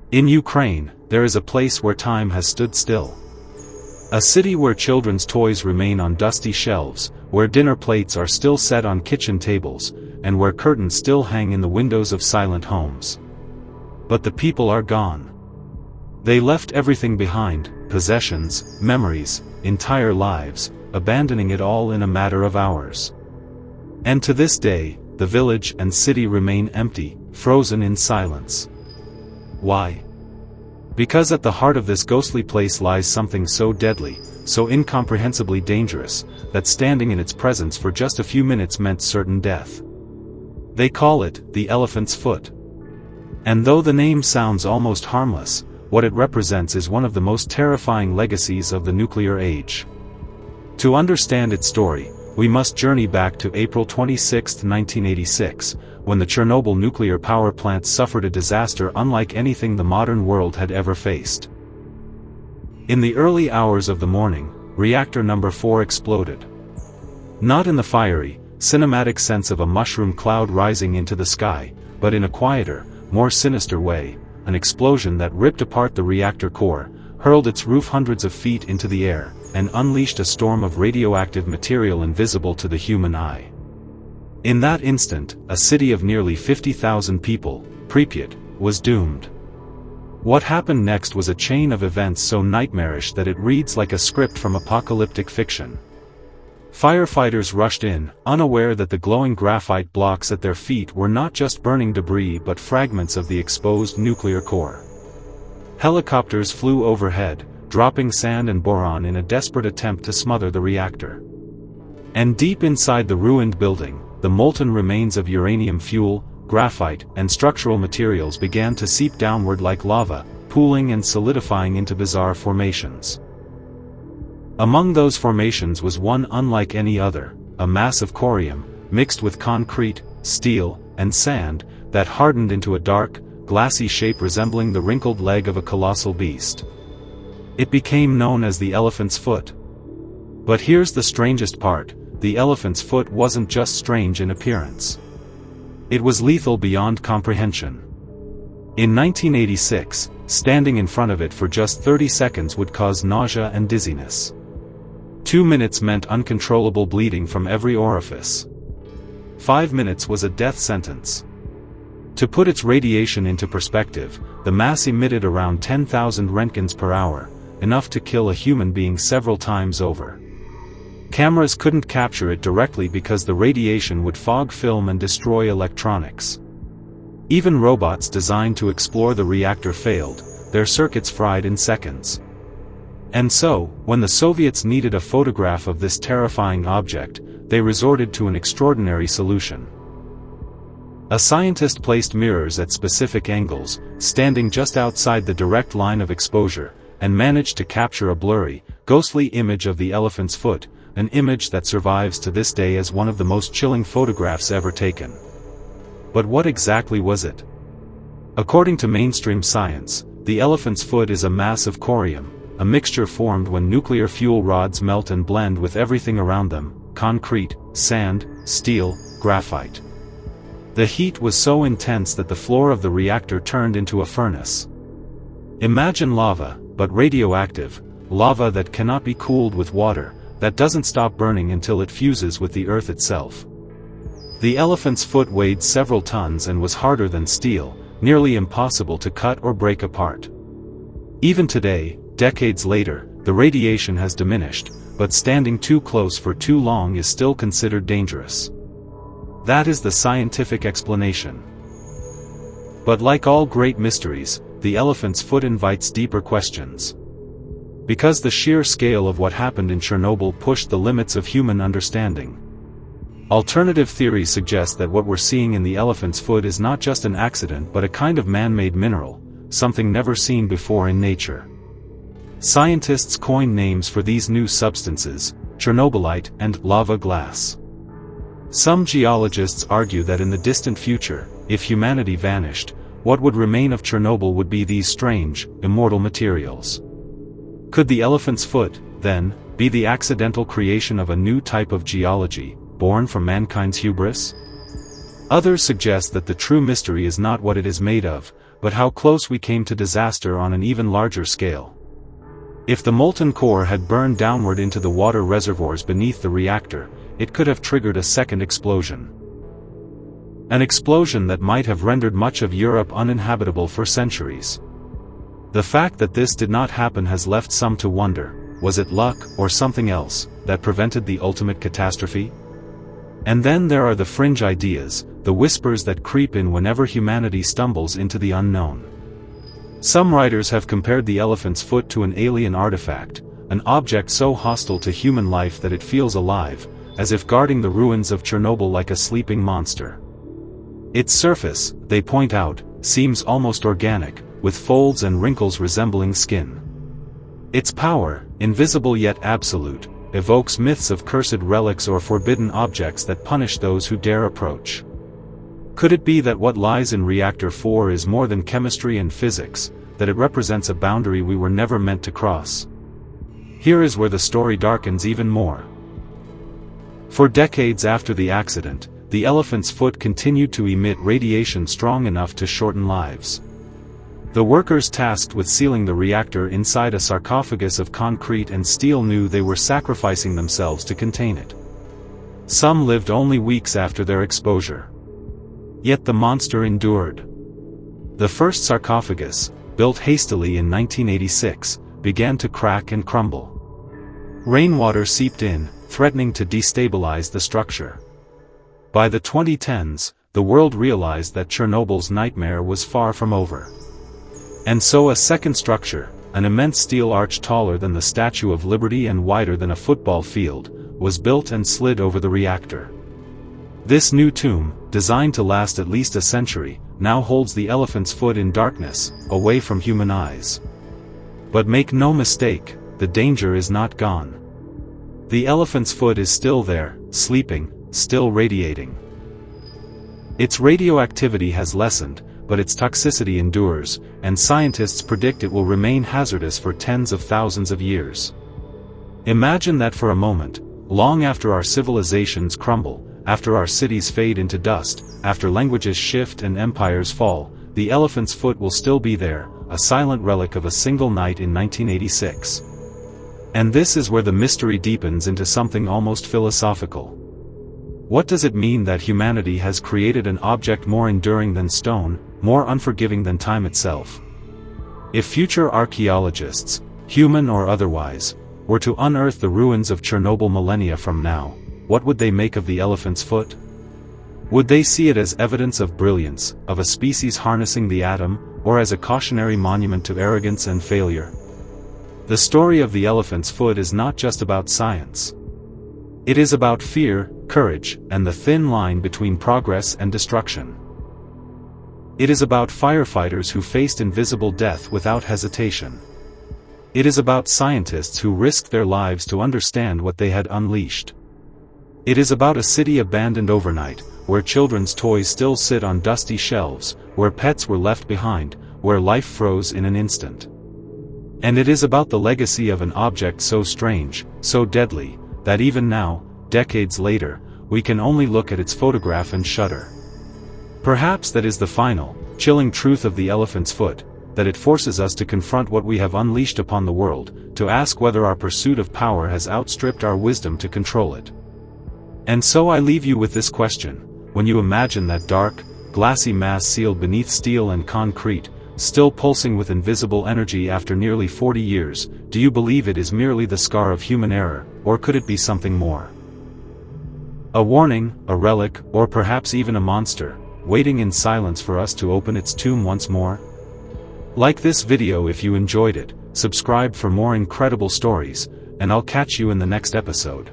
In Ukraine, there is a place where time has stood still. A city where children's toys remain on dusty shelves, where dinner plates are still set on kitchen tables, and where curtains still hang in the windows of silent homes. But the people are gone. They left everything behind, possessions, memories, entire lives, abandoning it all in a matter of hours. And to this day, the village and city remain empty, frozen in silence. Why? Because at the heart of this ghostly place lies something so deadly, so incomprehensibly dangerous, that standing in its presence for just a few minutes meant certain death. They call it the elephant's foot. And though the name sounds almost harmless, what it represents is one of the most terrifying legacies of the nuclear age. To understand its story, we must journey back to April 26, 1986, when the Chernobyl nuclear power plant suffered a disaster unlike anything the modern world had ever faced. In the early hours of the morning, reactor number 4 exploded. Not in the fiery, cinematic sense of a mushroom cloud rising into the sky, but in a quieter, more sinister way, an explosion that ripped apart the reactor core, hurled its roof hundreds of feet into the air, and unleashed a storm of radioactive material invisible to the human eye. In that instant, a city of nearly 50,000 people, Pripyat, was doomed. What happened next was a chain of events so nightmarish that it reads like a script from apocalyptic fiction. Firefighters rushed in, unaware that the glowing graphite blocks at their feet were not just burning debris but fragments of the exposed nuclear core. Helicopters flew overhead, dropping sand and boron in a desperate attempt to smother the reactor. And deep inside the ruined building, the molten remains of uranium fuel, graphite, and structural materials began to seep downward like lava, pooling and solidifying into bizarre formations. Among those formations was one unlike any other, a mass of corium, mixed with concrete, steel, and sand, that hardened into a dark, glassy shape resembling the wrinkled leg of a colossal beast. It became known as the elephant's foot. But here's the strangest part, the elephant's foot wasn't just strange in appearance. It was lethal beyond comprehension. In 1986, standing in front of it for just 30 seconds would cause nausea and dizziness. 2 minutes meant uncontrollable bleeding from every orifice. 5 minutes was a death sentence. To put its radiation into perspective, the mass emitted around 10,000 roentgens per hour, enough to kill a human being several times over. Cameras couldn't capture it directly because the radiation would fog film and destroy electronics. Even robots designed to explore the reactor failed, their circuits fried in seconds. And so, when the Soviets needed a photograph of this terrifying object, they resorted to an extraordinary solution. A scientist placed mirrors at specific angles, standing just outside the direct line of exposure, and managed to capture a blurry, ghostly image of the elephant's foot, an image that survives to this day as one of the most chilling photographs ever taken. But what exactly was it? According to mainstream science, the elephant's foot is a mass of corium, a mixture formed when nuclear fuel rods melt and blend with everything around them, concrete, sand, steel, graphite. The heat was so intense that the floor of the reactor turned into a furnace. Imagine lava, but radioactive, lava that cannot be cooled with water, that doesn't stop burning until it fuses with the earth itself. The elephant's foot weighed several tons and was harder than steel, nearly impossible to cut or break apart. Even today, decades later, the radiation has diminished, but standing too close for too long is still considered dangerous. That is the scientific explanation. But like all great mysteries, the elephant's foot invites deeper questions. Because the sheer scale of what happened in Chernobyl pushed the limits of human understanding. Alternative theories suggest that what we're seeing in the elephant's foot is not just an accident but a kind of man-made mineral, something never seen before in nature. Scientists coin names for these new substances, Chernobylite and lava glass. Some geologists argue that in the distant future, if humanity vanished, what would remain of Chernobyl would be these strange, immortal materials. Could the elephant's foot, then, be the accidental creation of a new type of geology, born from mankind's hubris? Others suggest that the true mystery is not what it is made of, but how close we came to disaster on an even larger scale. If the molten core had burned downward into the water reservoirs beneath the reactor, it could have triggered a second explosion. An explosion that might have rendered much of Europe uninhabitable for centuries. The fact that this did not happen has left some to wonder, was it luck or something else that prevented the ultimate catastrophe? And then there are the fringe ideas, the whispers that creep in whenever humanity stumbles into the unknown. Some writers have compared the elephant's foot to an alien artifact, an object so hostile to human life that it feels alive, as if guarding the ruins of Chernobyl like a sleeping monster. Its surface, they point out, seems almost organic, with folds and wrinkles resembling skin. Its power, invisible yet absolute, evokes myths of cursed relics or forbidden objects that punish those who dare approach. Could it be that what lies in Reactor 4 is more than chemistry and physics, that it represents a boundary we were never meant to cross? Here is where the story darkens even more. For decades after the accident, the elephant's foot continued to emit radiation strong enough to shorten lives. The workers tasked with sealing the reactor inside a sarcophagus of concrete and steel knew they were sacrificing themselves to contain it. Some lived only weeks after their exposure. Yet the monster endured. The first sarcophagus, built hastily in 1986, began to crack and crumble. Rainwater seeped in, threatening to destabilize the structure. By the 2010s, the world realized that Chernobyl's nightmare was far from over. And so a second structure, an immense steel arch taller than the Statue of Liberty and wider than a football field, was built and slid over the reactor. This new tomb, designed to last at least a century, now holds the elephant's foot in darkness, away from human eyes. But make no mistake, the danger is not gone. The elephant's foot is still there, sleeping, still radiating. Its radioactivity has lessened, but its toxicity endures, and scientists predict it will remain hazardous for tens of thousands of years. Imagine that for a moment, long after our civilizations crumble, after our cities fade into dust, after languages shift and empires fall, the elephant's foot will still be there, a silent relic of a single night in 1986. And this is where the mystery deepens into something almost philosophical. What does it mean that humanity has created an object more enduring than stone, more unforgiving than time itself? If future archaeologists, human or otherwise, were to unearth the ruins of Chernobyl millennia from now, what would they make of the elephant's foot? Would they see it as evidence of brilliance, of a species harnessing the atom, or as a cautionary monument to arrogance and failure? The story of the elephant's foot is not just about science. It is about fear, courage, and the thin line between progress and destruction. It is about firefighters who faced invisible death without hesitation. It is about scientists who risked their lives to understand what they had unleashed. It is about a city abandoned overnight, where children's toys still sit on dusty shelves, where pets were left behind, where life froze in an instant. And it is about the legacy of an object so strange, so deadly, that even now, decades later, we can only look at its photograph and shudder. Perhaps that is the final, chilling truth of the elephant's foot, that it forces us to confront what we have unleashed upon the world, to ask whether our pursuit of power has outstripped our wisdom to control it. And so I leave you with this question: when you imagine that dark, glassy mass sealed beneath steel and concrete, still pulsing with invisible energy after nearly 40 years, do you believe it is merely the scar of human error, or could it be something more? A warning, a relic, or perhaps even a monster, waiting in silence for us to open its tomb once more? Like this video if you enjoyed it, subscribe for more incredible stories, and I'll catch you in the next episode.